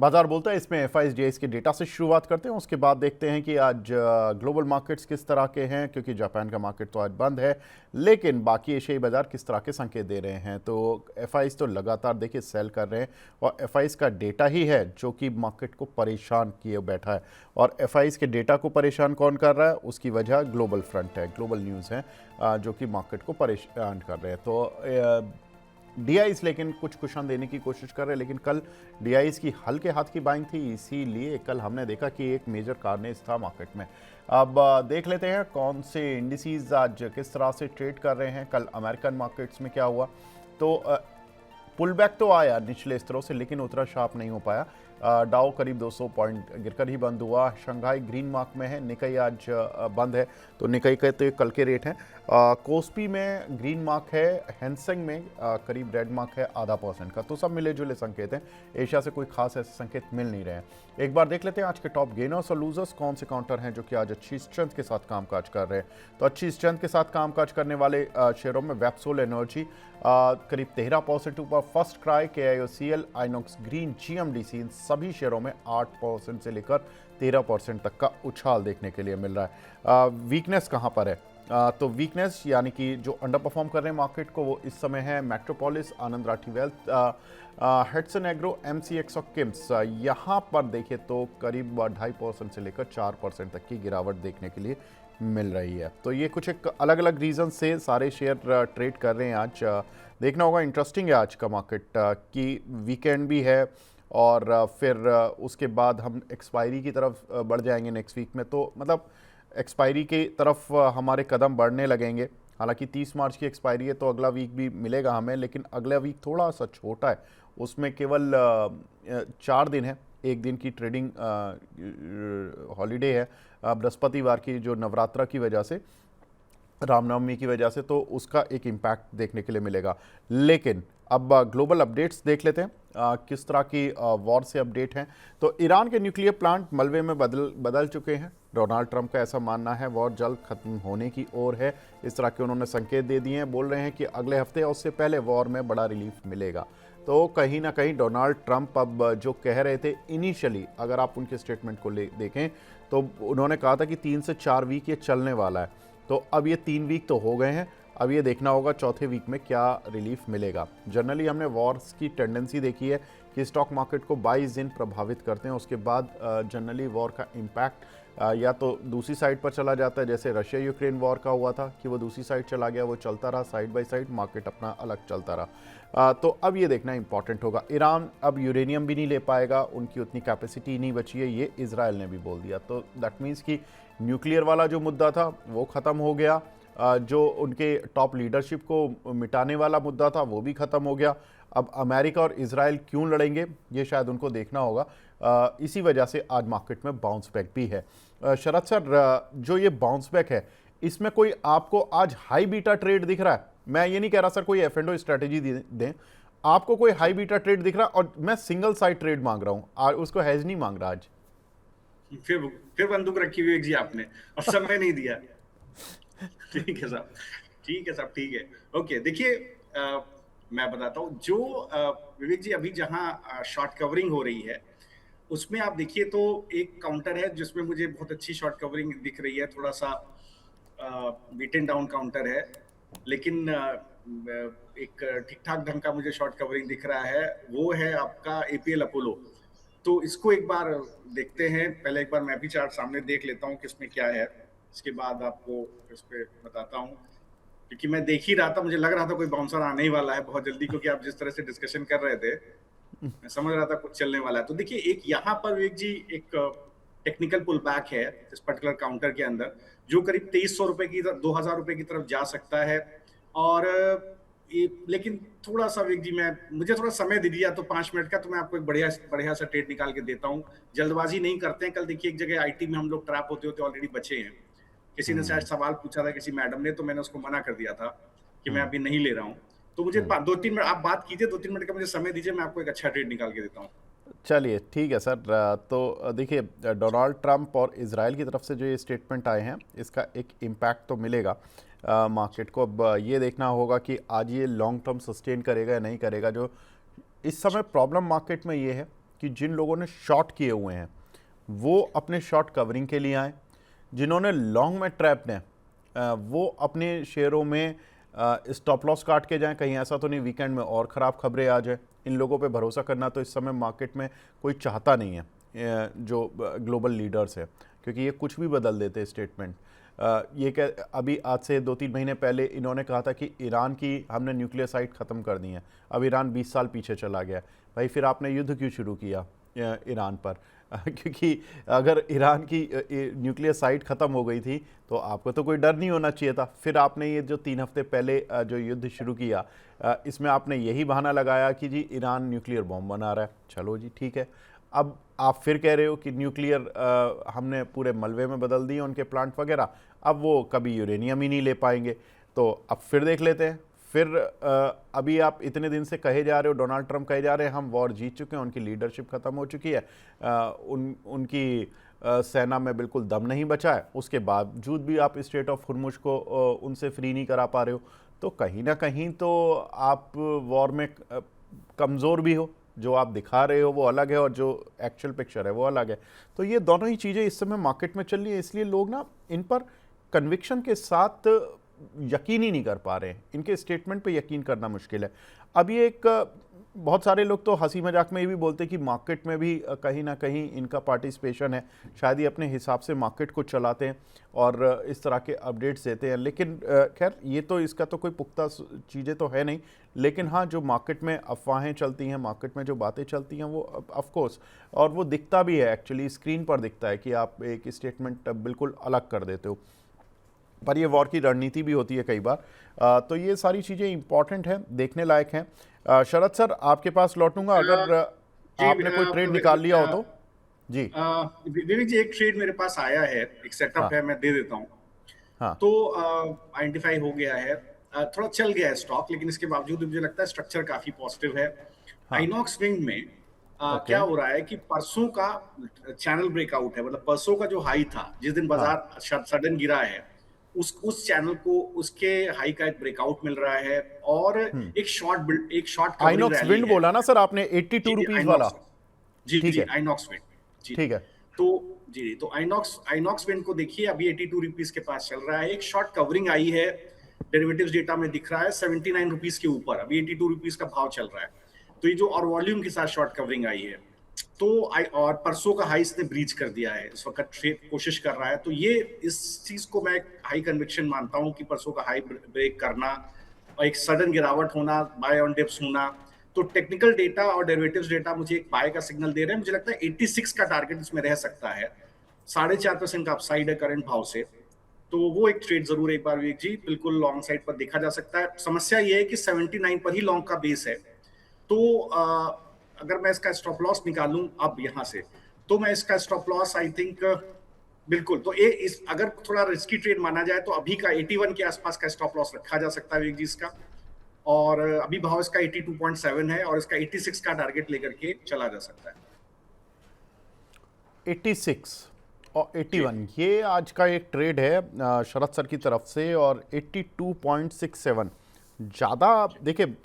बाजार बोलता है इसमें एफआईएस के डेटा से शुरुआत करते हैं, उसके बाद देखते हैं कि आज ग्लोबल मार्केट्स किस तरह के हैं, क्योंकि जापान का मार्केट तो आज बंद है, लेकिन बाकी एशियाई बाजार किस तरह के संकेत दे रहे हैं। तो एफआईएस तो लगातार देखिए सेल कर रहे हैं और एफआईएस का डेटा ही है जो कि मार्केट को परेशान किए बैठा है। और एफआईएस के डेटा को परेशान कौन कर रहा है, उसकी वजह ग्लोबल फ्रंट है, ग्लोबल न्यूज़ है जो कि मार्केट को परेशान कर रहे हैं। तो डीआईस लेकिन कुछ कुशन देने की कोशिश कर रहे हैं, लेकिन कल डीआईस की हल्के हाथ की बाइंग थी, इसीलिए कल हमने देखा कि एक मेजर कार्नेज था मार्केट में। अब देख लेते हैं कौन से इंडिसेस आज किस तरह से ट्रेड कर रहे हैं। कल अमेरिकन मार्केट्स में क्या हुआ, तो पुल बैक तो आया निचले स्तरों से, लेकिन उतना शार्प नहीं हो पाया। डाउ करीब 200 पॉइंट गिरकर ही बंद हुआ। शंघाई ग्रीन मार्क में है, निकाई आज बंद है, तो निकाई के तो कल के रेट हैं। कोस्पी में ग्रीन मार्क है, हैंसेंग में करीब रेड मार्क है 0.5% का। तो सब मिले जुले संकेत हैं, एशिया से कोई खास ऐसे संकेत मिल नहीं रहे हैं। एक बार देख लेते हैं आज के टॉप गेनर्स और लूजर्स कौन से काउंटर हैं जो कि आज अच्छी स्ट्रेंथ के साथ कामकाज कर रहे हैं। तो अच्छी स्ट्रेंथ के साथ कामकाज करने वाले शेयरों में वेप्सोल एनर्जी करीब 13% ऊपर, first cry, KIOCL, INOX green, GMDC, इन सभी शेयरों में 8% से लेकर 13% तक का उछाल देखने के लिए मिल रहा है। वीकनेस कहाँ पर है, तो वीकनेस यानी कि जो अंडर परफॉर्म कर रहे हैं मार्केट को, वो इस समय है मेट्रोपोलिस, आनंद राठी वेल्थ, हेडसन एग्रो, MCX और किम्स। यहाँ पर देखें तो करीब 2.5% से लेकर 4% तक की गिरावट देखने के लिए मिल रही है। तो ये कुछ एक अलग अलग रीज़न से सारे शेयर ट्रेड कर रहे हैं आज। देखना होगा, इंटरेस्टिंग है आज का मार्केट कि वीकेंड भी है और फिर उसके बाद हम एक्सपायरी की तरफ बढ़ जाएंगे नेक्स्ट वीक में। तो मतलब एक्सपायरी की तरफ हमारे कदम बढ़ने लगेंगे। हालांकि 30 मार्च की एक्सपायरी है, तो अगला वीक भी मिलेगा हमें, लेकिन अगला वीक थोड़ा सा छोटा है, उसमें केवल 4 दिन है, एक दिन की ट्रेडिंग हॉलीडे है बृहस्पतिवार की, जो नवरात्रा की वजह से, रामनवमी की वजह से, तो उसका एक इम्पैक्ट देखने के लिए मिलेगा। लेकिन अब ग्लोबल अपडेट्स देख लेते हैं किस तरह की वॉर से अपडेट हैं। तो ईरान के न्यूक्लियर प्लांट मलबे में बदल चुके हैं। डोनाल्ड ट्रंप का ऐसा मानना है वॉर जल्द खत्म होने की ओर है, इस तरह के उन्होंने संकेत दे दिए हैं। बोल रहे हैं कि अगले हफ्ते या उससे पहले वॉर में बड़ा रिलीफ मिलेगा। तो कहीं ना कहीं डोनाल्ड ट्रंप अब जो कह रहे थे इनिशियली, अगर आप उनके स्टेटमेंट को देखें तो उन्होंने कहा था कि 3 से 4 वीक ये चलने वाला है। तो अब ये 3 वीक तो हो गए हैं, अब ये देखना होगा चौथे वीक में क्या रिलीफ मिलेगा। जनरली हमने वॉर्स की टेंडेंसी देखी है कि स्टॉक मार्केट को 22 दिन प्रभावित करते हैं, उसके बाद जनरली वॉर का इम्पैक्ट या तो दूसरी साइड पर चला जाता है, जैसे रशिया यूक्रेन वॉर का हुआ था कि वो दूसरी साइड चला गया, वो चलता रहा साइड बाय साइड, मार्केट अपना अलग चलता रहा। तो अब ये देखना इंपॉर्टेंट होगा। ईरान अब यूरेनियम भी नहीं ले पाएगा, उनकी उतनी कैपेसिटी नहीं बची है, ये इजराइल ने भी बोल दिया। तो दैट मीन्स कि न्यूक्लियर वाला जो मुद्दा था वो ख़त्म हो गया, जो उनके टॉप लीडरशिप को मिटाने वाला मुद्दा था वो भी ख़त्म हो गया। अब अमेरिका और इजराइल क्यों लड़ेंगे ये शायद उनको देखना होगा, इसी वजह से आज मार्केट में बाउंस बैक भी है। शरद सर, जो ये बाउंस बैक है, इसमें कोई आपको आज हाई बीटा ट्रेड दिख रहा है? मैं ये नहीं कह रहा सर कोई F&O स्ट्रैटेजी दें, आपको कोई हाई बीटा ट्रेड दिख रहा है? और मैं सिंगल साइड ट्रेड मांग रहा हूँ, उसको हैज नहीं मांग रहा आज। फिर बंदूक रखी हुई जी आपने और समय नहीं दिया। ठीक है साहब, ठीक है साहब, ठीक है, ओके। देखिए, मैं बताता हूँ जो विवेक जी, अभी जहां शॉर्ट कवरिंग हो रही है उसमें आप देखिए तो एक काउंटर है जिसमें मुझे बहुत अच्छी शॉर्ट कवरिंग दिख रही है, थोड़ा सा बीटन डाउन काउंटर है, लेकिन एक ठीक ठाक ढंग का मुझे शॉर्ट कवरिंग दिख रहा है, वो है आपका APL अपोलो। तो इसको एक बार देखते हैं, पहले एक बार मैं भी चार्ट सामने देख लेता हूँ किसमें क्या है, इसके बाद आपको इस पे बताता हूँ। क्योंकि मैं देख ही रहा था, मुझे लग रहा था कोई बाउंसर आने ही वाला है बहुत जल्दी, क्योंकि आप जिस तरह से डिस्कशन कर रहे थे मैं समझ रहा था कुछ चलने वाला है। तो देखिए, एक यहाँ पर विवेक जी एक टेक्निकल पुल बैक है इस पर्टिकुलर काउंटर के अंदर, जो करीब 2300 रुपए की 2000 रुपए की तरफ जा सकता है। और लेकिन थोड़ा सा विवेक जी, मुझे थोड़ा समय दे दिया तो 5 मिनट का, तो मैं आपको एक बढ़िया सा ट्रेड निकाल के देता हूँ। जल्दबाजी नहीं करते हैं। कल देखिए एक जगह IT में हम लोग ट्रैप होते होते ऑलरेडी बचे हैं। किसी ने शायद सवाल पूछा था किसी मैडम ने, तो मैंने उसको मना कर दिया था कि मैं अभी नहीं ले रहा हूँ। तो मुझे 2-3 मिनट आप बात कीजिए, 2-3 मिनट का मुझे समय दीजिए, मैं आपको एक अच्छा ट्रेड निकाल के देता हूँ। चलिए ठीक है सर। तो देखिए, डोनाल्ड ट्रंप और इजराइल की तरफ से जो ये स्टेटमेंट आए हैं, इसका एक इम्पैक्ट तो मिलेगा मार्केट को। अब ये देखना होगा कि आज ये लॉन्ग टर्म सस्टेन करेगा या नहीं करेगा। जो इस समय प्रॉब्लम मार्केट में ये है कि जिन लोगों ने शॉर्ट किए हुए हैं वो अपने शॉर्ट कवरिंग के लिए आए, जिन्होंने लॉन्ग में ट्रैप्ड हैं वो अपने शेयरों में स्टॉप लॉस काट के जाएं, कहीं ऐसा तो नहीं वीकेंड में और ख़राब खबरें आ जाए। इन लोगों पे भरोसा करना तो इस समय मार्केट में कोई चाहता नहीं है, जो ग्लोबल लीडर्स है, क्योंकि ये कुछ भी बदल देते स्टेटमेंट। ये कह अभी आज से 2-3 महीने पहले इन्होंने कहा था कि ईरान की हमने न्यूक्लियर साइट ख़त्म कर दी है, अब ईरान 20 साल पीछे चला गया। भाई फिर आपने युद्ध क्यों शुरू किया ईरान पर? क्योंकि अगर ईरान की न्यूक्लियर साइट ख़त्म हो गई थी तो आपको तो कोई डर नहीं होना चाहिए था। फिर आपने ये जो 3 हफ्ते पहले जो युद्ध शुरू किया, इसमें आपने यही बहाना लगाया कि जी ईरान न्यूक्लियर बॉम्ब बना रहा है। चलो जी ठीक है, अब आप फिर कह रहे हो कि न्यूक्लियर हमने पूरे मलबे में बदल दिए उनके प्लांट वगैरह, अब वो कभी यूरेनियम ही नहीं ले पाएंगे। तो अब फिर देख लेते हैं। फिर अभी आप इतने दिन से कहे जा रहे हो, डोनाल्ड ट्रंप कहे जा रहे हैं हम वॉर जीत चुके हैं, उनकी लीडरशिप खत्म हो चुकी है, उनकी सेना में बिल्कुल दम नहीं बचा है, उसके बावजूद भी आप स्ट्रेट ऑफ हुर्मुज को उनसे फ्री नहीं करा पा रहे हो। तो कहीं ना कहीं तो आप वॉर में कमज़ोर भी हो। जो आप दिखा रहे हो वो अलग है और जो एक्चुअल पिक्चर है वो अलग है। तो ये दोनों ही चीज़ें इस समय मार्केट में चल रही है, इसलिए लोग ना इन पर कन्विक्शन के साथ यकीन ही नहीं कर पा रहे हैं, इनके स्टेटमेंट पे यकीन करना मुश्किल है। अब ये एक बहुत सारे लोग तो हंसी मजाक में ये भी बोलते हैं कि मार्केट में भी कहीं ना कहीं इनका पार्टिसिपेशन है, शायद ये अपने हिसाब से मार्केट को चलाते हैं और इस तरह के अपडेट्स देते हैं। लेकिन खैर ये तो इसका तो कोई पुख्ता चीज़ें तो है नहीं, लेकिन हाँ जो मार्केट में अफवाहें चलती हैं, मार्केट में जो बातें चलती हैं वो ऑफकोर्स, और वो दिखता भी है, एक्चुअली स्क्रीन पर दिखता है कि आप एक स्टेटमेंट बिल्कुल अलग कर देते हो, पर ये वॉर की रणनीति भी होती है कई बार। तो ये सारी चीज़ें इंपॉर्टेंट हैं, देखने लायक हैं। शरद सर आपके पास लौटूंगा, अगर आपने कोई ट्रेड निकाल लिया हो तो। जी विवेक जी, एक ट्रेड मेरे पास आया है, एक सेटअप हाँ है, मैं दे देता हूँ। हाँ तो आइडेंटिफाई हो गया है, थोड़ा चल गया है स्टॉक, लेकिन इसके बावजूद भी मुझे लगता है स्ट्रक्चर काफी पॉजिटिव है। हाँ आइनॉक्स विंग में ओके क्या हो रहा है कि परसों का चैनल ब्रेकआउट है, मतलब परसों का जो हाई था जिस दिन हाँ बाजार सडन गिरा है, उस चैनल को उसके हाई का एक ब्रेकआउट मिल रहा है और एक short covering INOX rally wind है। बोला ना सर आपने, 82 जी जी, रुपीज़ वाला? आइनॉक्स, जी ठीक जी, है आइनॉक्स विंड, जी। ठीक है। तो जी, तो आइनॉक्स विंड को देखिए, अभी 82 रुपीस के पास चल रहा है। एक शॉर्ट कवरिंग आई है, डेरिवेटिव्स डेटा में दिख रहा है 79 रुपीस के ऊपर, अभी 82 रुपीस का भाव चल रहा है। तो ये जो और वॉल्यूम के साथ शॉर्ट कवरिंग आई है, तो और परसों का हाई इसने ब्रीच कर दिया है, इस वक्त ट्रेड कोशिश कर रहा है। तो ये इस चीज को मैं हाई कन्विक्शन मानता हूं कि परसों का हाई ब्रेक करना और एक सडन गिरावट होना, बाय ऑन डिप्स होना। तो टेक्निकल डेटा और डेरिवेटिव्स डेटा मुझे एक बाय का सिग्नल दे रहे हैं। मुझे लगता है 86 का टारगेट इसमें रह सकता है, 4.5% का अपसाइड है करंट भाव से। तो वो एक ट्रेड जरूर एक बार विवेक जी बिल्कुल लॉन्ग साइड पर देखा जा सकता है। समस्या ये है कि 79 पर ही लॉन्ग का बेस है। तो अगर मैं इसका स्टॉप लॉस निकालूं अब यहां से, तो मैं इसका स्टॉप लॉस आई थिंक बिल्कुल, तो अगर थोड़ा रिस्की ट्रेड माना जाए तो अभी का 81 के आसपास का स्टॉप लॉस रखा जा सकता है विवेक जी इसका। और अभी भाव इसका 82.7 है और इसका 86 का टारगेट लेकर के चला जा सकता है। 86 और 81 ये आज का एक ट्रेड है शरद सर की तरफ से, और 82.67 ज़्यादा देखिए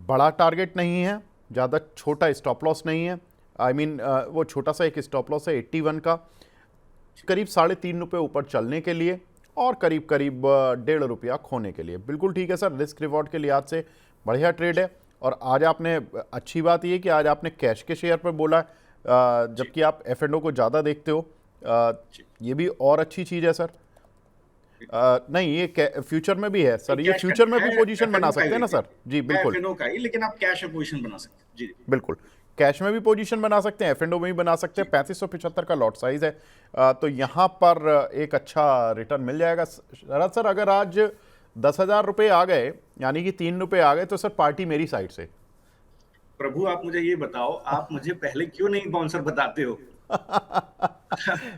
बड़ा टारगेट नहीं है, ज़्यादा छोटा स्टॉप लॉस नहीं है। आई मीन वो छोटा सा एक स्टॉप लॉस है 81 का, करीब 3.5 रुपये ऊपर चलने के लिए और करीब करीब 1.5 रुपया खोने के लिए। बिल्कुल ठीक है सर, रिस्क रिवॉर्ड के लिहाज से बढ़िया ट्रेड है। और आज आपने, अच्छी बात ये कि आज आपने कैश के शेयर पर बोला है, जबकि आप F&O को ज़्यादा देखते हो, ये भी और अच्छी चीज़ है सर। नहीं ये फ्यूचर में भी है सर, ये फ्यूचर में भी पोजीशन बना सकते हैं ना सर? जी बिल्कुल, F&O का ही, लेकिन आप कैश में पोजीशन बना सकते हैं। जी बिल्कुल, कैश में भी पोजीशन बना सकते हैं, F&O में भी बना सकते हैं। 3575 का लॉट साइज है, तो यहाँ पर एक अच्छा रिटर्न मिल जाएगा। शरद सर अगर आज 10,000 रुपये आ गए, यानी कि 3 रुपये आ गए, तो सर पार्टी मेरी साइड से। प्रभु आप मुझे ये बताओ, आप मुझे पहले क्यों नहीं बाउंसर बताते हो?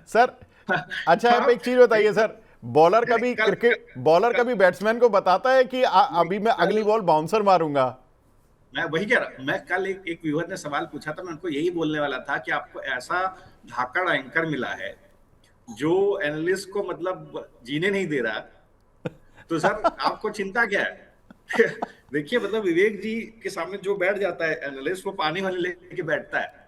सर अच्छा आप एक चीज बताइए सर, बॉलर कभी बैट्समैन को बताता है कि अभी मैं अगली बॉल बाउंसर मारूंगा? मैं वही कह रहा, मैं कल एक व्यूअर ने सवाल पूछा था, मैं उनको यही बोलने वाला था कि आपको ऐसा धाकड़ एंकर मिला है जो एनालिस्ट को मतलब जीने नहीं दे रहा, तो सर आपको चिंता क्या है? देखिए मतलब विवेक जी के सामने जो बैठ जाता है एनालिस्ट, वो पानी वाले लेके बैठता है।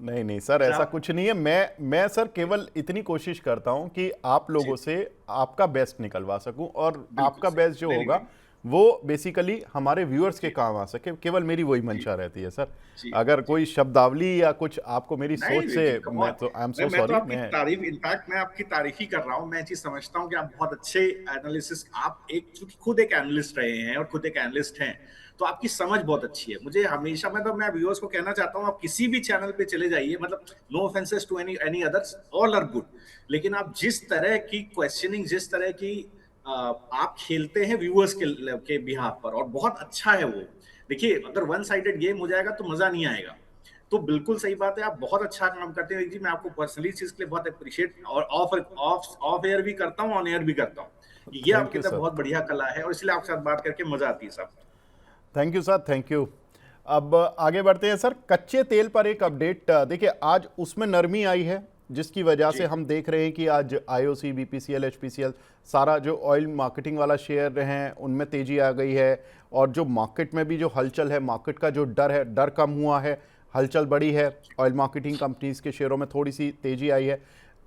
नहीं नहीं सर, ऐसा साहब कुछ नहीं है। मैं सर केवल इतनी कोशिश करता हूं कि आप जी लोगों से आपका बेस्ट निकलवा सकूं, और बिल्कुल आपका सही। बेस्ट जो नहीं नहीं होगा नहीं। वो बेसिकली हमारे व्यूअर्स के जी काम आ सके, केवल मेरी वही जी मंशा रहती है सर। जी अगर जी। कोई शब्दावली या कुछ आपको मेरी नहीं सोच विवेक से, जी, कम मैं ऑन। तो आई एम सो मैं तो सॉरी। आपकी मैं तारीफ, इनफैक्ट मैं आपकी तारीफ ही कर रहा हूँ। मैं चीज समझता हूँ कि आप बहुत अच्छे एनालिसिस, आप एक चूंकि खुद एक एनालिस्ट रहे हैं और खुद एक एनालिस्ट हैं, तो आपकी समझ बहुत अच्छी है। मुझे हमेशा, मैं व्यूअर्स को कहना चाहता हूँ, आप किसी भी चैनल पे चले जाइए, मतलब no offences to any any others, all are good, लेकिन आप जिस तरह की क्वेश्चनिंग, जिस तरह की आप खेलते हैं व्यूअर्स के बिहाफ पर, और बहुत अच्छा है वो। देखिए अगर वन साइडेड गेम हो जाएगा तो मजा नहीं आएगा। तो बिल्कुल सही बात है, आप बहुत अच्छा काम करते हैं जी। मैं आपको पर्सनली इस चीज के लिए बहुत अप्रिशिएट, और ऑफ ऑफ ऑफ एयर भी करता हूँ, ऑन एयर भी करता हूँ। ये थैंक आपकी यू तरफ सर। बहुत बढ़िया कला है, और इसलिए आपके साथ बात करके मजा आती है साहब। Thank you sir, thank you. अब आगे बढ़ते हैं सर, कच्चे तेल पर एक अपडेट। देखिए आज उसमें नरमी आई है, जिसकी वजह जी से हम देख रहे हैं कि आज आईओसी, बीपीसीएल, एचपीसीएल, सारा जो ऑयल मार्केटिंग वाला शेयर हैं उनमें तेजी आ गई है। और जो मार्केट में भी जो हलचल है, मार्केट का जो डर है, डर कम हुआ है, हलचल बढ़ी है। ऑयल मार्केटिंग कंपनीज के शेयरों में थोड़ी सी तेजी आई है,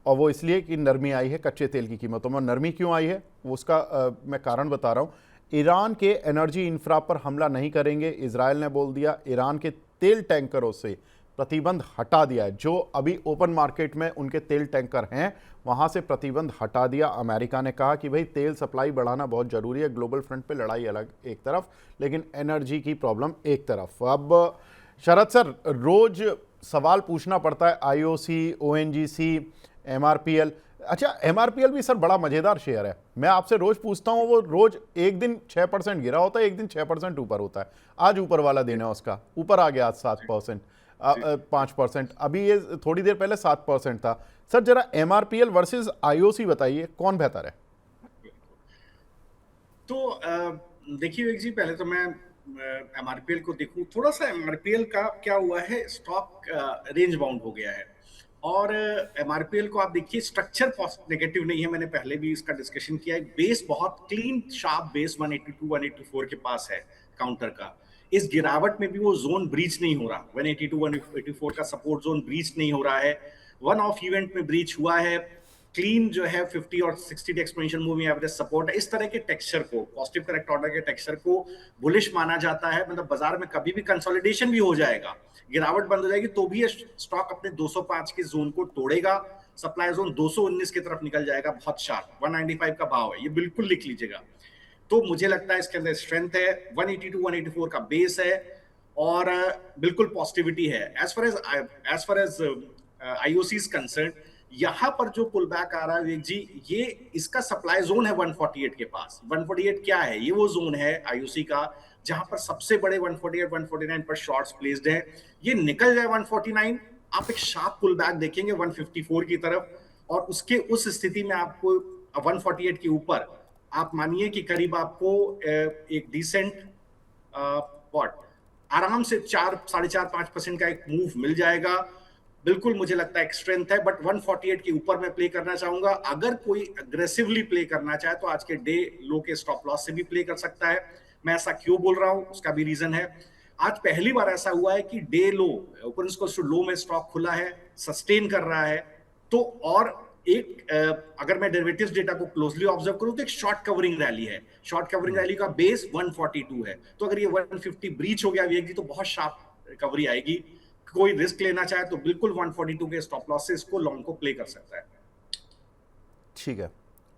और वो इसलिए कि नरमी आई है कच्चे तेल की कीमतों में। नरमी क्यों आई है वो उसका मैं कारण बता रहा हूँ। ईरान के एनर्जी इंफ्रा पर हमला नहीं करेंगे, इजराइल ने बोल दिया। ईरान के तेल टैंकरों से प्रतिबंध हटा दिया है, जो अभी ओपन मार्केट में उनके तेल टैंकर हैं वहां से प्रतिबंध हटा दिया। अमेरिका ने कहा कि भाई तेल सप्लाई बढ़ाना बहुत ज़रूरी है, ग्लोबल फ्रंट पे लड़ाई अलग एक तरफ, लेकिन एनर्जी की प्रॉब्लम एक तरफ। अब शरद सर, रोज सवाल पूछना पड़ता है, आईओसी, ओएनजीसी, एमआरपीएल। अच्छा, एमआरपीएल भी सर बड़ा मजेदार शेयर है। मैं आपसे रोज पूछता हूं, वो रोज एक दिन 6% गिरा होता है, एक दिन 6% ऊपर होता है। आज ऊपर वाला दिन है उसका, ऊपर आ गया आज 7%, जी 5%। अभी ये थोड़ी देर पहले 7% था। सर जरा एमआरपीएल वर्सेस आईओसी बताइए, कौन बेहतर है? तो देखिए विवेक जी, पहले तो मैं एमआरपीएल को देखूं थोड़ा सा। एमआरपीएल का क्या हुआ है, स्टॉक रेंज बाउंड हो गया है। और एमआरपीएल को आप देखिए, स्ट्रक्चर नेगेटिव नहीं है, मैंने पहले भी इसका डिस्कशन किया है। बेस बहुत क्लीन शार्प बेस 182 184 के पास है काउंटर का। इस गिरावट में भी वो जोन ब्रीच नहीं हो रहा, 182 184 का सपोर्ट जोन ब्रीच नहीं हो रहा है। वन ऑफ इवेंट में ब्रीच हुआ है। क्लीन जो है 50 और 60 day exponential moving average support है। इस तरह के टेक्सचर को, पॉजिटिव करेक्ट ऑर्डर के टेक्सचर को बुलिश माना जाता है। मतलब बाजार में कभी भी कंसोलिडेशन भी हो जाएगा, गिरावट बंद हो जाएगी, तो भी ये स्टॉक अपने 205 के जोन को तोड़ेगा। सप्लाई जोन 219 की तरफ निकल जाएगा बहुत शार्प। 195 का भाव है, ये बिल्कुल लिख लीजिएगा। तो मुझे लगता है इसके अंदर स्ट्रेंथ है। 182 184 का बेस है, और बिल्कुल पॉजिटिविटी है। As far as IOC is concern, यहां पर जो पुल बैक आ रहा है विवेक जी, ये इसका सप्लाई जोन है 148 के पास। 148 क्या है, ये वो जोन है आईओसी का जहां पर सबसे बड़े 148 149 पर शॉर्ट्स प्लेस्ड हैं। ये निकल जाए 149, आप एक शार्प पुल बैक देखेंगे 154 की तरफ, और उसके उस स्थिति में आपको 148 के ऊपर आप मानिए कि करीब आपको एक डिसेंट व्हाट आराम से 4 4.5% का एक मूव मिल जाएगा। बिल्कुल मुझे लगता है एक स्ट्रेंथ है, बट 148 के ऊपर मैं प्ले करना चाहूंगा। अगर कोई अग्रेसिवली प्ले करना चाहे तो आज के डे लो के स्टॉप लॉस से भी प्ले कर सकता है। मैं ऐसा क्यों बोल रहा हूं, उसका भी रीजन है। आज पहली बार ऐसा हुआ है कि डे लो, ओपन लो में स्टॉक खुला है, सस्टेन कर रहा है। तो और एक अगर मैं डेरिवेटिव्स डेटा को क्लोजली ऑब्जर्व करूं तो एक शॉर्ट कवरिंग रैली है। शॉर्ट कवरिंग रैली का बेस 142 है। तो अगर ये 150 ब्रीच हो गया विवेक जी, तो बहुत शार्प रिकवरी आएगी। कोई रिस्क लेना चाहे तो बिल्कुल 142 के स्टॉप लॉस से इसको लॉन्ग को प्ले कर सकता है। ठीक है,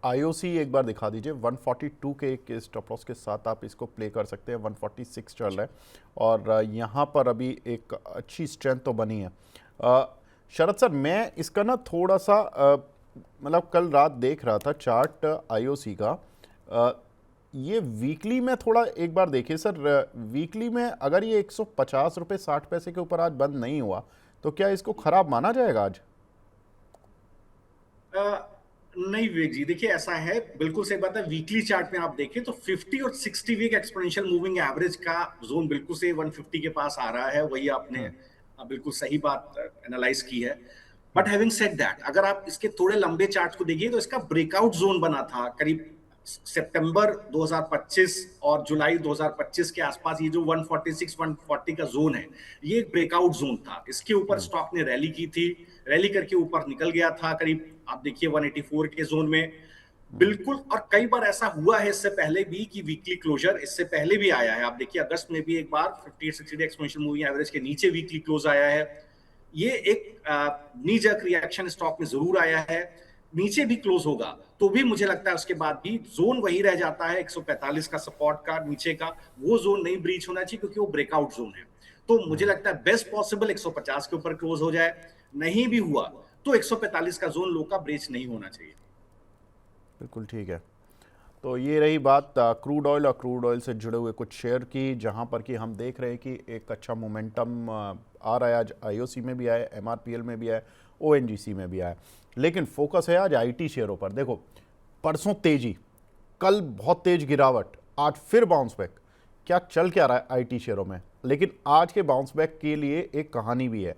आईओसी एक बार दिखा दीजिए। 142 के स्टॉप लॉस के साथ आप इसको प्ले कर सकते हैं। 146 चल रहा है, और यहाँ पर अभी एक अच्छी स्ट्रेंथ तो बनी है। शरद सर, मैं इसका ना थोड़ा सा मतलब कल रात देख रहा था चार्ट आईओसी का। ये वीकली में थोड़ा एक बार देखिए सर, वीकली में अगर ये 150 रुपये 60 पैसे के ऊपर आज बंद नहीं हुआ तो क्या इसको खराब माना जाएगा आज? नहीं विवेक जी, देखिए ऐसा है, बिल्कुल सही बात है। वीकली चार्ट में आप देखें तो 50 और 60 वीक एक्सपोनेंशियल मूविंग एवरेज का जोन बिल्कुल से 150 के पास आ रहा है। वही आपने बिल्कुल सही बात एनालाइज की है। बट हैविंग सेड दैट, अगर आप इसके थोड़े लंबे चार्ट को देखिए तो इसका ब्रेकआउट जोन बना था करीब सितंबर 2025 और जुलाई 2025 के आसपास ये जो 146 140 का जोन है, ये एक ब्रेकआउट जोन था। इसके ऊपर स्टॉक ने रैली की थी, रैली करके ऊपर निकल गया था करीब, आप देखिए 184 के जोन में। बिल्कुल, और कई बार ऐसा हुआ है इससे पहले भी कि वीकली क्लोजर इससे पहले भी आया है। आप देखिए अगस्त में भी एक बार 58-60 डे एक्सपोनेंशियल मूविंग एवरेज के नीचे वीकली क्लोज आया है। ये एक नी जर्क रिएक्शन स्टॉक में जरूर आया है। नीचे भी क्लोज होगा तो भी मुझे लगता है उसके बाद भी जोन वही रह जाता है 145 का सपोर्ट का नीचे का, वो जोन नहीं ब्रीच होना चाहिए क्योंकि वो ब्रेकआउट जोन है। तो मुझे लगता है बेस्ट पॉसिबल 150 के ऊपर क्लोज हो जाए, नहीं भी हुआ तो 145 का जोन लो का ब्रेच नहीं होना चाहिए। बिल्कुल ठीक है। तो ये रही बात क्रूड ऑयल और क्रूड ऑयल से जुड़े हुए कुछ शेयर की, जहां पर कि हम देख रहे हैं कि एक अच्छा मोमेंटम आ रहा है। आज आईओसी में भी आया, एमआरपीएल में भी आया, ओएनजीसी में भी आया, लेकिन फोकस है आज आईटी शेयरों पर। देखो, परसों तेजी, कल बहुत तेज गिरावट, आज फिर बाउंस बैक। क्या चल क्या रहा है आईटी शेयरों में? लेकिन आज के बाउंस बैक के लिए एक कहानी भी है।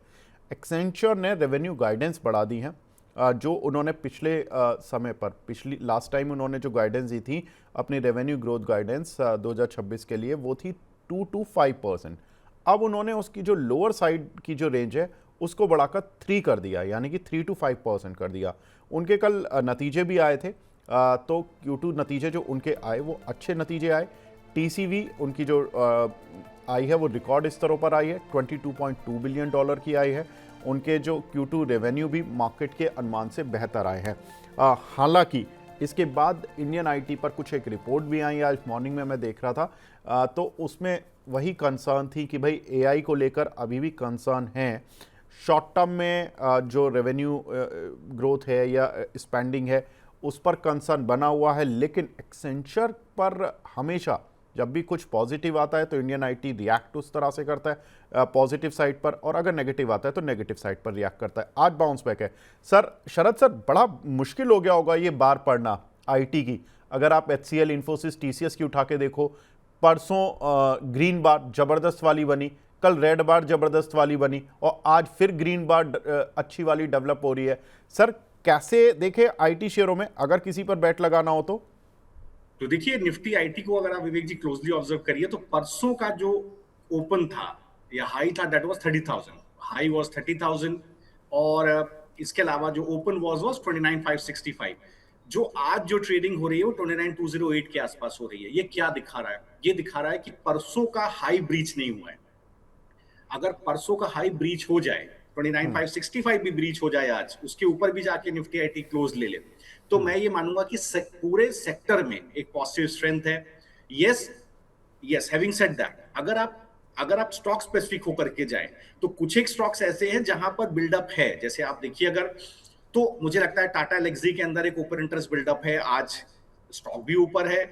एक्सेंचर ने रेवेन्यू गाइडेंस बढ़ा दी है। जो उन्होंने पिछले समय पर, पिछली लास्ट टाइम उन्होंने जो गाइडेंस दी थी अपनी रेवेन्यू ग्रोथ गाइडेंस 2026 के लिए, वो थी 2 to 5%। अब उन्होंने उसकी जो लोअर साइड की जो रेंज है उसको बढ़ाकर 3 कर दिया, यानी कि 3 to 5% कर दिया। उनके कल नतीजे भी आए थे, तो Q2 नतीजे जो उनके आए वो अच्छे नतीजे आए। टीसीवी उनकी जो आई है वो रिकॉर्ड स्तरों पर आई है, $22.2 बिलियन की आई है। उनके जो Q2 रेवेन्यू भी मार्केट के अनुमान से बेहतर आए हैं। हालांकि इसके बाद इंडियन आईटी पर कुछ एक रिपोर्ट भी आई, आज मॉर्निंग में मैं देख रहा था, तो उसमें वही कंसर्न थी कि भाई एआई को लेकर अभी भी कंसर्न है। शॉर्ट टर्म में जो रेवेन्यू ग्रोथ है या स्पेंडिंग है उस पर कंसर्न बना हुआ है, लेकिन एक्सेंचर पर हमेशा जब भी कुछ पॉजिटिव आता है तो इंडियन आईटी रिएक्ट उस तरह से करता है पॉजिटिव साइड पर, और अगर नेगेटिव आता है तो नेगेटिव साइड पर रिएक्ट करता है। आज बाउंस बैक है। सर, शरद सर, बड़ा मुश्किल हो गया होगा ये बार पढ़ना आईटी की। अगर आप एचसीएल, इन्फोसिस, टीसीएस की उठा के देखो, परसों ग्रीन बार जबरदस्त वाली बनी, कल रेड बार जबरदस्त वाली बनी, और आज फिर ग्रीन बार अच्छी वाली डेवलप हो रही है। सर, कैसे देखे आईटी शेयरों में अगर किसी पर बैट लगाना हो तो देखिए निफ्टी आईटी को अगर आप विवेक जी क्लोजली ऑब्जर्व करिए तो परसों का जो ओपन था या हाई था दैट वाज 30,000, हाई वाज 30,000, और इसके अलावा जो ओपन वाज 29,565। जो आज जो ट्रेडिंग हो रही है वो 29,208 के आसपास हो रही है। ये क्या दिखा रहा है? ये दिखा रहा है कि परसों का हाई ब्रीच नहीं हुआ है। अगर परसों का हाई ब्रीच हो जाए, 29,565 भी ब्रीच हो जाए आज, उसके ऊपर भी जाके निफ्टी आईटी क्लोज ले ले, तो मैं ये मानूंगा कि पूरे सेक्टर में एक पॉजिटिव स्ट्रेंथ है। Yes, yes, having said that, अगर आप स्टॉक स्पेसिफिक होकर के जाए तो कुछ एक स्टॉक्स ऐसे हैं जहां पर बिल्डअप है। जैसे आप देखिए, अगर तो मुझे लगता है टाटा एलेक्सी के अंदर एक ओपन इंटरेस्ट बिल्डअप है, आज स्टॉक भी ऊपर है,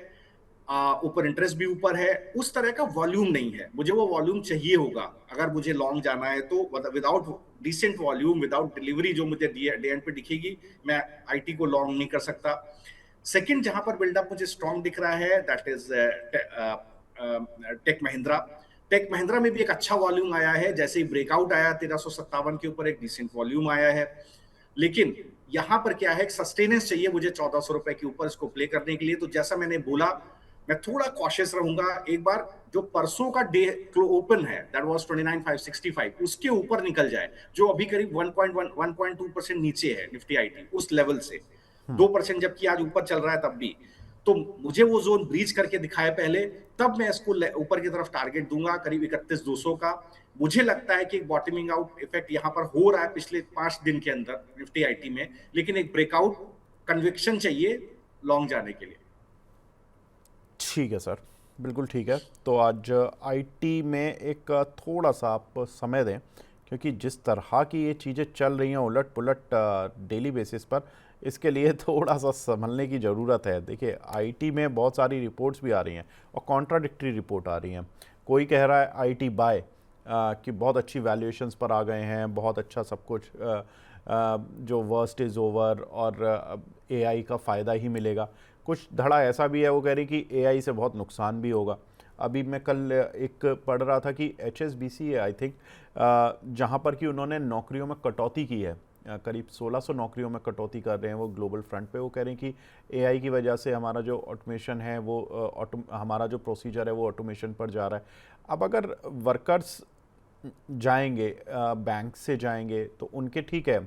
ऊपर इंटरेस्ट भी ऊपर है। उस तरह का वॉल्यूम नहीं है, मुझे वो वॉल्यूम चाहिए होगा अगर मुझे लॉन्ग जाना है। तो without decent volume, without delivery जो मुझे डे एंड पे दिखेगी, मैं आईटी को लॉन्ग नहीं कर सकता। सेकंड जहां पर बिल्डअप मुझे स्ट्रॉन्ग दिख रहा है दैट इज टेक महिंद्रा। टेक महिंद्रा में भी एक अच्छा वॉल्यूम आया है, जैसे ही ब्रेकआउट आया 1357 के ऊपर एक डिसेंट वॉल्यूम आया है। लेकिन यहां पर क्या है, सस्टेनेंस चाहिए मुझे 1400 रुपए के ऊपर इसको प्ले करने के लिए। तो जैसा मैंने बोला, मैं थोड़ा कॉशियस रहूंगा। एक बार जो परसों का डे ओपन है दैट वाज 29,565, उसके ऊपर निकल जाए, जो अभी करीब 1.2% नीचे है निफ्टी आईटी उस लेवल से, 2% जबकि आज ऊपर चल रहा है तब भी, तो मुझे वो जोन ब्रीच करके दिखाए पहले, तब मैं इसको ऊपर की तरफ टारगेट दूंगा करीब 31,200 का। मुझे लगता है कि एक बॉटमिंग आउट इफेक्ट यहां पर हो रहा है पिछले 5 दिन के अंदर निफ्टी आईटी में, लेकिन एक ब्रेकआउट कन्विक्शन चाहिए लॉन्ग जाने के लिए। ठीक है सर, बिल्कुल ठीक है। तो आज आईटी में एक थोड़ा सा आप समय दें, क्योंकि जिस तरह की ये चीज़ें चल रही हैं उलट पुलट डेली बेसिस पर, इसके लिए थोड़ा सा संभलने की ज़रूरत है। देखिए, आईटी में बहुत सारी रिपोर्ट्स भी आ रही हैं और कॉन्ट्राडिक्टरी रिपोर्ट आ रही हैं। कोई कह रहा है आईटी बाय कि बहुत अच्छी वैल्यूएशंस पर आ गए हैं, बहुत अच्छा सब कुछ, जो वर्स्ट इज़ ओवर और एआई का फ़ायदा ही मिलेगा। कुछ धड़ा ऐसा भी है, वो कह रही कि एआई से बहुत नुकसान भी होगा। अभी मैं कल एक पढ़ रहा था कि एचएसबीसी है आई थिंक, जहाँ पर कि उन्होंने नौकरियों में कटौती की है करीब 1600 नौकरियों में कटौती कर रहे हैं वो ग्लोबल फ्रंट पे। वो कह रहे हैं कि एआई की वजह से हमारा जो ऑटोमेशन है वो हमारा जो प्रोसीजर है वो ऑटोमेशन पर जा रहा है। अब अगर वर्कर्स जाएंगे बैंक से जाएंगे तो उनके ठीक है,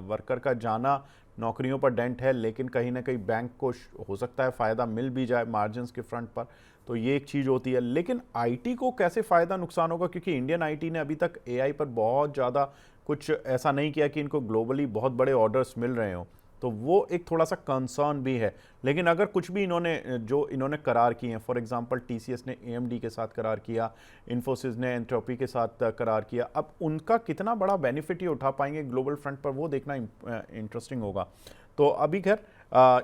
वर्कर का जाना नौकरियों पर डेंट है, लेकिन कहीं ना कहीं बैंक को हो सकता है फ़ायदा मिल भी जाए मार्जिन्स के फ्रंट पर, तो ये एक चीज़ होती है। लेकिन आईटी को कैसे फ़ायदा नुकसान होगा, क्योंकि इंडियन आईटी ने अभी तक एआई पर बहुत ज़्यादा कुछ ऐसा नहीं किया कि इनको ग्लोबली बहुत बड़े ऑर्डर्स मिल रहे हों, तो वो एक थोड़ा सा कंसर्न भी है। लेकिन अगर कुछ भी इन्होंने करार किए हैं, फॉर एग्जांपल टीसीएस ने एएमडी के साथ करार किया, इन्फोसिस ने एंट्रोपी के साथ करार किया, अब उनका कितना बड़ा बेनिफिट ये उठा पाएंगे ग्लोबल फ्रंट पर, वो देखना इंटरेस्टिंग होगा। तो अभी खैर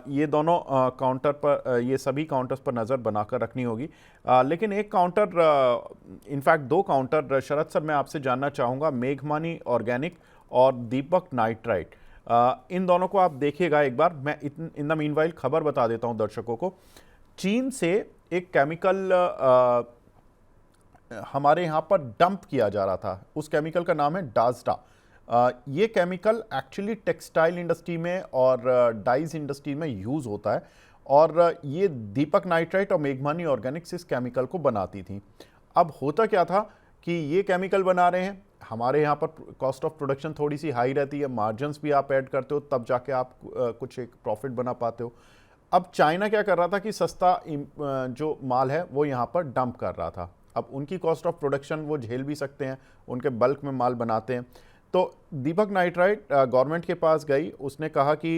ये दोनों काउंटर पर, ये सभी काउंटर्स पर नज़र बनाकर रखनी होगी। लेकिन एक काउंटर, इनफैक्ट दो काउंटर शरद सर मैं आपसे जानना चाहूँगा, मेघमानी ऑर्गेनिक और दीपक नाइट्राइट, इन दोनों को आप देखिएगा एक बार। मैं इन द मीनवाइल खबर बता देता हूं दर्शकों को। चीन से एक केमिकल हमारे यहां पर डंप किया जा रहा था, उस केमिकल का नाम है डाजडा। ये केमिकल एक्चुअली टेक्सटाइल इंडस्ट्री में और डाइज इंडस्ट्री में यूज़ होता है, और ये दीपक नाइट्राइट और मेघमानी ऑर्गेनिक्स इस केमिकल को बनाती थी। अब होता क्या था कि ये केमिकल बना रहे हैं, हमारे यहाँ पर कॉस्ट ऑफ प्रोडक्शन थोड़ी सी हाई रहती है, मार्जिन्स भी आप ऐड करते हो तब जाके आप कुछ एक प्रॉफिट बना पाते हो। अब चाइना क्या कर रहा था कि सस्ता जो माल है वो यहाँ पर डंप कर रहा था। अब उनकी कॉस्ट ऑफ प्रोडक्शन वो झेल भी सकते हैं, उनके बल्क में माल बनाते हैं। तो दीपक नाइट्राइट गवर्नमेंट के पास गई, उसने कहा कि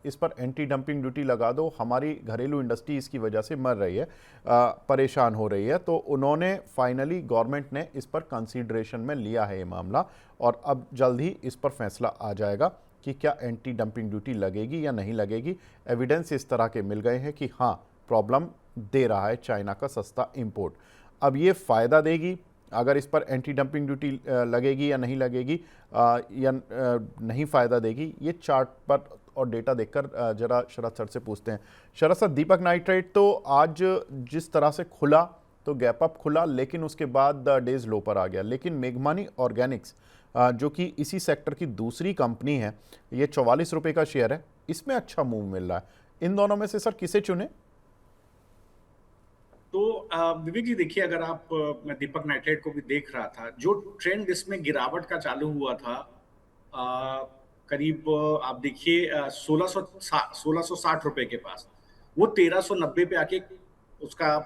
इस पर एंटी डंपिंग ड्यूटी लगा दो, हमारी घरेलू इंडस्ट्री इसकी वजह से मर रही है, परेशान हो रही है। तो उन्होंने फाइनली, गवर्नमेंट ने इस पर कंसीडरेशन में लिया है ये मामला, और अब जल्द ही इस पर फैसला आ जाएगा कि क्या एंटी डंपिंग ड्यूटी लगेगी या नहीं लगेगी। एविडेंस इस तरह के मिल गए हैं कि हाँ, प्रॉब्लम दे रहा है चाइना का सस्ता इंपोर्ट। अब ये फ़ायदा देगी अगर इस पर एंटी डंपिंग ड्यूटी लगेगी या नहीं लगेगी, या नहीं फ़ायदा देगी, ये चार्ट पर और डेटा देखकर जरा शरद सर से पूछते हैं। शरद सर, दीपक नाइट्राइट तो आज जिस तरह से खुला तो गैप अप खुला, लेकिन उसके बाद डेज लो पर आ गया। लेकिन मेघमानी ऑर्गेनिक्स जो कि इसी सेक्टर की दूसरी कंपनी है, ये 44 रुपये का शेयर है, इसमें अच्छा मूव मिल रहा है। इन दोनों में से सर किसे चुने? तो विवेक जी देखिए, अगर आप, मैं दीपक नाइट्राइट को भी देख रहा था, जो ट्रेंड इसमें गिरावट का चालू हुआ था, करीब आप देखिए 1660 रुपए के पास, वो 1390 पे आके उसका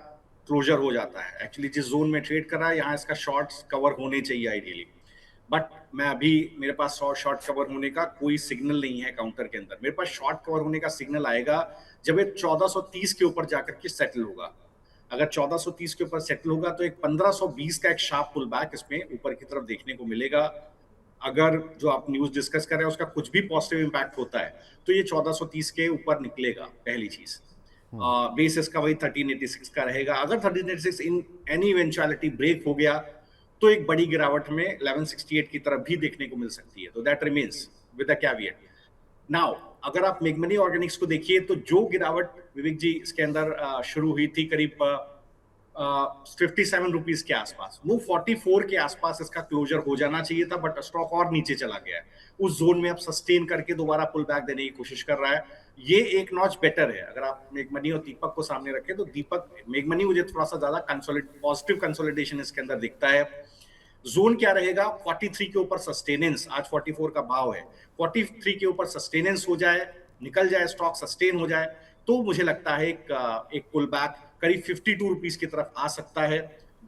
क्लोजर हो जाता है। एक्चुअली जिस जोन में ट्रेड कर रहा है, यहाँ इसका शॉर्ट्स कवर होने चाहिए आइडियली, बट मैं अभी, मेरे पास शॉर्ट कवर होने का कोई सिग्नल नहीं है काउंटर के अंदर। मेरे पास शॉर्ट कवर होने का सिग्नल आएगा जब ये 1430 के ऊपर जाकर के सेटल होगा। अगर 1430 के ऊपर सेटल होगा तो एक 1520 का एक शार्प पुल बैक इसमें ऊपर की तरफ देखने को मिलेगा। अगर जो आप न्यूज डिस्कस कर रहे हैं उसका कुछ भी पॉजिटिव इंपैक्ट होता है तो ये 1430 के ऊपर निकलेगा, पहली चीज। बेस इसका वही 1386 का रहेगा। अगर 1386 इन एनी इवेंचुअलिटी ब्रेक हो गया तो एक बड़ी गिरावट में 1168 की तरफ भी देखने को मिल सकती है। तो that remains with a caveat. Now अगर आप मेघमनी ऑर्गेनिक्स को देखिए तो जो गिरावट विवेक जी इसके अंदर शुरू हुई थी करीब 57 रुपीज के आसपास, वो 44 के आसपास इसका क्लोजर हो जाना चाहिए था, बट स्टॉक और नीचे चला गया है। उस जोन में अब सस्टेन करके दोबारा पुल बैक देने की कोशिश कर रहा है। ये एक नॉच बेटर है। अगर आप मेघमनी और दीपक को सामने रखें तो दीपक, मेघमनी मुझे थोड़ा सा ज्यादा पॉजिटिव कंसोलिडेशन इसके अंदर दिखता है। जोन क्या रहेगा, 43 के ऊपर सस्टेनेंस, आज 44 का भाव है, 43 के ऊपर सस्टेनेंस हो जाए, निकल जाए स्टॉक, सस्टेन हो जाए, तो मुझे लगता है एक पुल बैक करीब 52 रुपीज की तरफ आ सकता है।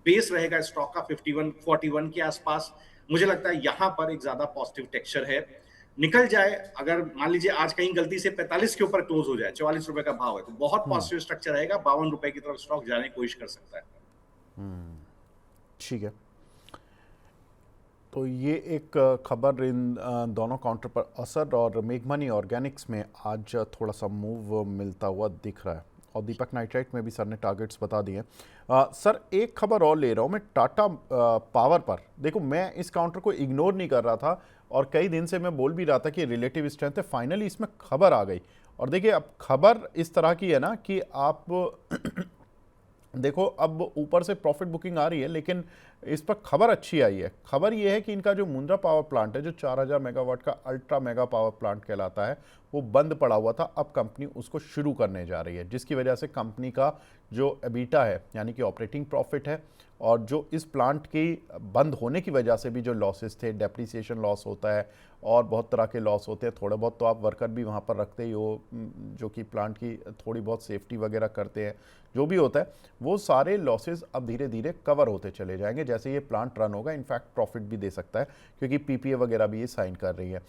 बेस रहेगा स्टॉक का 41 के आसपास। मुझे लगता है यहां पर एक ज्यादा पॉजिटिव टेक्सचर है। निकल जाए, अगर मान लीजिए आज कहीं गलती से 45 के ऊपर क्लोज हो जाए, 44 रुपए का भाव है, तो बहुत पॉजिटिव स्ट्रक्चर रहेगा, 52 रुपए की तरफ स्टॉक जाने की कोशिश कर सकता है। ठीक है, तो ये एक खबर इन दोनों काउंटर पर असर, और मेघमनी ऑर्गेनिक्स में आज थोड़ा सा मूव मिलता हुआ दिख रहा है, और दीपक नाइट्राइट में भी सर ने टारगेट्स बता दिए। सर एक खबर और ले रहा हूँ मैं टाटा पावर पर। देखो, मैं इस काउंटर को इग्नोर नहीं कर रहा था और कई दिन से मैं बोल भी रहा था कि रिलेटिव स्ट्रेंथ है, फाइनली इसमें खबर आ गई। और देखिए, अब खबर इस तरह की है ना कि आप देखो अब ऊपर से प्रॉफिट बुकिंग आ रही है, लेकिन इस पर खबर अच्छी आई है। खबर ये है कि इनका जो मुंद्रा पावर प्लांट है, जो 4000 मेगावाट का अल्ट्रा मेगा पावर प्लांट कहलाता है, वो बंद पड़ा हुआ था। अब कंपनी उसको शुरू करने जा रही है, जिसकी वजह से कंपनी का जो एबिटा है, यानी कि ऑपरेटिंग प्रॉफिट है, और जो इस प्लांट की बंद होने की वजह से भी जो लॉसेस थे, डेप्रिसिएशन लॉस होता है और बहुत तरह के लॉस होते हैं। थोड़ा बहुत तो आप वर्कर भी वहाँ पर रखते ही हो, जो कि प्लांट की थोड़ी बहुत सेफ्टी वगैरह करते हैं। जो भी होता है, वो सारे लॉसेस अब धीरे धीरे कवर होते चले जाएंगे जैसे ये प्लांट रन होगा। इनफैक्ट प्रॉफिट भी दे सकता है, क्योंकि पीपीए वगैरह भी ये साइन कर रही है।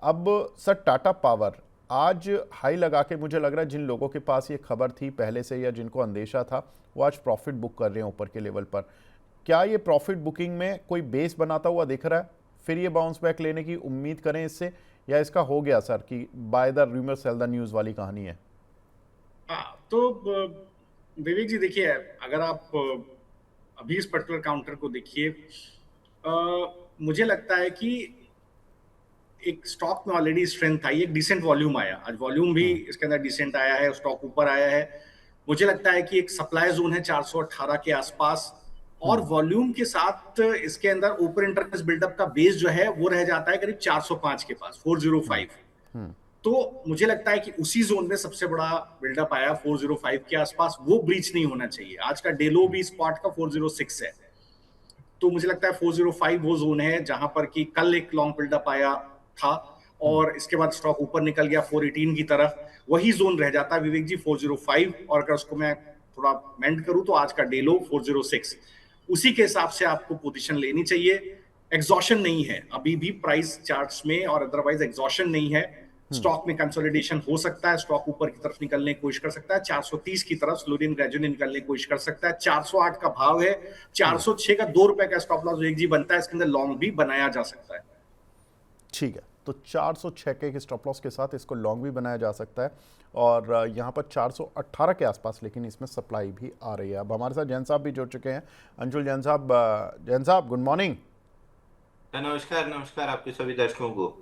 अब सर, टाटा पावर आज हाई लगा के, मुझे लग रहा है जिन लोगों के पास ये खबर थी पहले से या जिनको अंदेशा था, वो आज प्रॉफिट बुक कर रहे हैं ऊपर के लेवल पर। क्या ये प्रॉफिट बुकिंग में कोई बेस बनाता हुआ दिख रहा है? फिर ये बाउंस बैक लेने की उम्मीद करें इससे, या इसका हो गया सर कि by the rumour cell the news वाली कहानी है? हाँ, तो विवेक जी देखिए, अगर आप अभी इस पर्टिकुलर काउंटर को देखिए, मुझे लगता है कि एक स्टॉक में ऑलरेडी स्ट्रेंथ आई, एक डिसेंट वॉल्यूम आया, आज वॉल्यूम भी इसके अंदर डिसेंट आया है, स्टॉक ऊपर आया है। मुझे लगता है कि एक सप्लाई जोन है 418 के आसपास, और वॉल्यूम के साथ इसके अंदर ओपन इंटरेस्ट बिल्डअप का बेस जो है वो रह जाता है करीब 405 के पास, 405। तो मुझे लगता है कि उसी जोन में सबसे बड़ा बिल्डअप आया 405 के आसपास, वो ब्रीच नहीं होना चाहिए। आज का डेलो भी स्पॉट का 406 है, तो मुझे लगता है 405 वो जोन है जहां पर कि कल एक लॉन्ग बिल्डअप आया था और इसके बाद स्टॉक ऊपर निकल गया 418 की तरफ, वही जोन रह जाता है विवेक जी 405। और अगर उसको मैं थोड़ा मेंट करूं तो आज का डेलो 406, उसी के हिसाब से आपको पोजीशन लेनी चाहिए। एग्जॉशन नहीं है अभी भी प्राइस चार्ट्स में, और अदरवाइज एग्जॉशन नहीं है। स्टॉक में कंसोलिडेशन हो सकता है, स्टॉक ऊपर की तरफ निकलने की कोशिश कर सकता है, 430 की तरफ स्लोली एंड ग्रेजुअली निकलने की कोशिश कर सकता है। 408 का भाव है, 406 का 2 रुपए का स्टॉप लॉस एक जी बनता है, इसके अंदर लॉन्ग भी बनाया जा सकता है। ठीक है, तो 406 के स्टॉप लॉस के साथ इसको लॉन्ग भी बनाया जा सकता है, और यहाँ पर 418 के आसपास, लेकिन इसमें सप्लाई भी आ रही है। अब हमारे साथ जैन साहब भी जुड़ चुके हैं। अंशुल जैन साहब, गुड मॉर्निंग। नमस्कार नमस्कार आपके सभी दर्शकों को।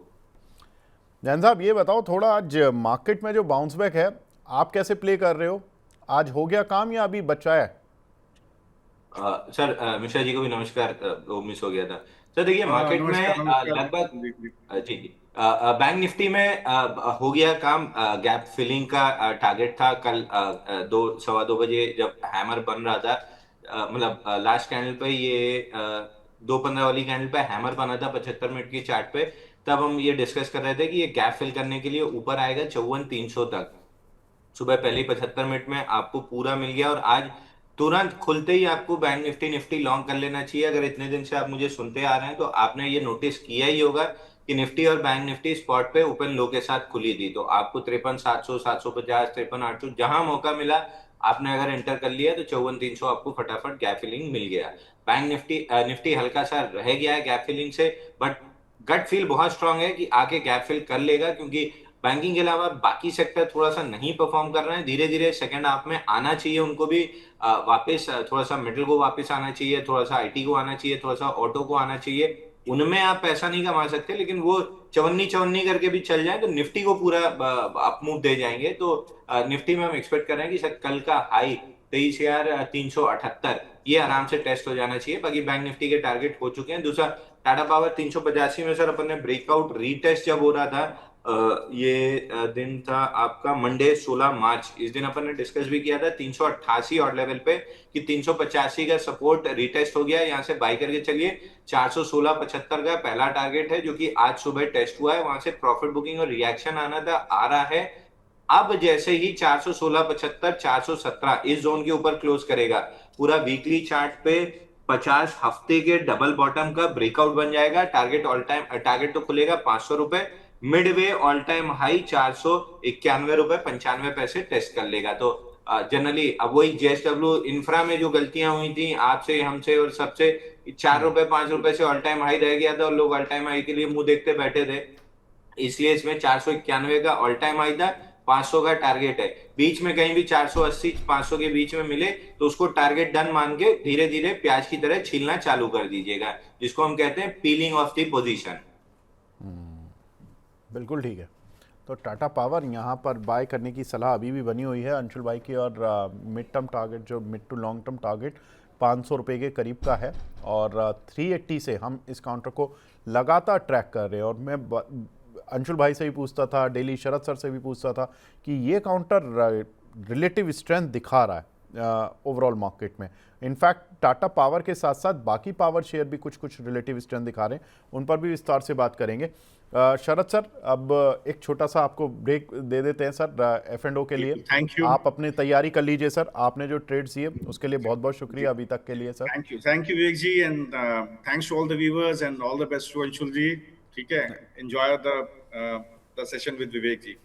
जैन साहब, ये बताओ थोड़ा, आज मार्केट में जो बाउंस बैक है, आप कैसे प्ले कर रहे हो? आज हो गया काम या अभी बचा है? सर मिश्रा जी को भी नमस्कार, वो मिस हो गया था। सर देखिए मार्केट में नमस्कार नमस्कार लगभग जी, जी। जी जी बैंक निफ्टी में हो गया काम। गैप फिलिंग का टारगेट था कल 2 सवा 2 बजे जब हैमर बन रहा था, मतलब लास्ट कैंडल पे ये 2:15 वाली कैंडल पे हैमर बना था 75 मिनट की चार्ट पे। तब हम ये डिस्कस कर रहे थे कि ये गैप फिल करने के लिए ऊपर आएगा 54,300 तक। सुबह पहली 75 मिनट में आपको पूरा मिल गया, और आज तुरंत खुलते ही आपको बैंक निफ्टी निफ्टी लॉन्ग कर लेना चाहिए। अगर इतने दिन से आप मुझे सुनते आ रहे हैं तो आपने ये नोटिस किया ही होगा कि निफ्टी और बैंक निफ्टी स्पॉट पे ओपन लो के साथ खुली थी, तो आपको 53,700, 750, 53,800 जहां मौका मिला आपने अगर एंटर कर लिया तो 54,300 आपको फटाफट गैप फिलिंग मिल गया। बैंक निफ्टी निफ्टी हल्का सा रह गया है गैप फिलिंग से, बट गट फील बहुत स्ट्रांग है कि आके गैप फिल कर लेगा, क्योंकि बैंकिंग के अलावा बाकी सेक्टर थोड़ा सा नहीं परफॉर्म कर रहे हैं। धीरे धीरे सेकंड हाफ में आना चाहिए उनको भी, वापस थोड़ा सा मिडिल को वापस आना चाहिए, थोड़ा सा आईटी को आना चाहिए, थोड़ा सा ऑटो को आना चाहिए। उनमें आप पैसा नहीं कमा सकते, लेकिन वो चवन्नी चवन्नी करके भी चल जाए तो निफ्टी को पूरा अप मूव दे जाएंगे। तो निफ्टी में हम एक्सपेक्ट कर रहे हैं कि सर कल का हाई 23,378 ये आराम से टेस्ट हो जाना चाहिए। बाकी बैंक निफ्टी के टारगेट हो चुके हैं। दूसरा टाटा पावर 385 में सर अपन ने ब्रेकआउट रीटेस्ट जब हो रहा था, ये दिन था आपका मंडे 16 मार्च, इस दिन अपन ने डिस्कस भी किया था 388 और लेवल पे कि 385 का सपोर्ट रिटेस्ट हो गया, यहाँ से बाय करके चलिए। 416.75 का पहला टारगेट है जो कि आज सुबह टेस्ट हुआ है, वहां से प्रॉफिट बुकिंग और रिएक्शन आना था, आ रहा है। अब जैसे ही 416.75 417 इस जोन के ऊपर क्लोज करेगा, पूरा वीकली चार्ट पे 50 हफ्ते के डबल बॉटम का ब्रेकआउट बन जाएगा। टारगेट ऑल टाइम टारगेट तो खुलेगा 500 रुपए, मिडवे ऑल टाइम हाई 491 रुपए 95 पैसे टेस्ट कर लेगा। तो जनरली अब वही जेएसडब्ल्यू इंफ्रा में जो गलतियां हुई थी आपसे हमसे और सबसे, 4 रुपए 5 रुपए से ऑल टाइम हाई रह गया था और लोग ऑल टाइम हाई के लिए मुंह देखते बैठे थे, इसलिए इसमें 491 का ऑल टाइम हाई था, 500 का टारगेट है। बीच में कहीं भी 480 500 के बीच में मिले तो उसको टारगेट डन मान के धीरे धीरे प्याज की तरह छीलना चालू कर दीजिएगा, जिसको हम कहते हैं पीलिंग ऑफ द पोजीशन। बिल्कुल ठीक है। तो टाटा पावर यहाँ पर बाय करने की सलाह अभी भी बनी हुई है अंशुल भाई की, और मिड टर्म टारगेट जो mid to long term target 500 रुपये के करीब का है, और 380 से हम इस काउंटर को लगातार ट्रैक कर रहे हैं। और मैं अंशुल भाई से भी पूछता था, डेली शरद सर से भी पूछता था कि ये काउंटर रिलेटिव स्ट्रेंथ दिखा रहा है ओवरऑल मार्केट में। इनफैक्ट टाटा पावर के साथ साथ बाकी पावर शेयर भी कुछ कुछ रिलेटिव स्ट्रेंथ दिखा रहे हैं, उन पर भी विस्तार से बात करेंगे। शरद सर, अब एक छोटा सा आपको ब्रेक दे देते हैं सर F&O के लिए। Thank you. आप अपनी तैयारी कर लीजिए सर, आपने जो ट्रेड्स दिए उसके लिए बहुत बहुत शुक्रिया अभी तक के लिए sir. Thank you Vivek ji, and thanks to all the viewers and all the best to Anshul ji. ठीक है, enjoy the session with Vivek ji.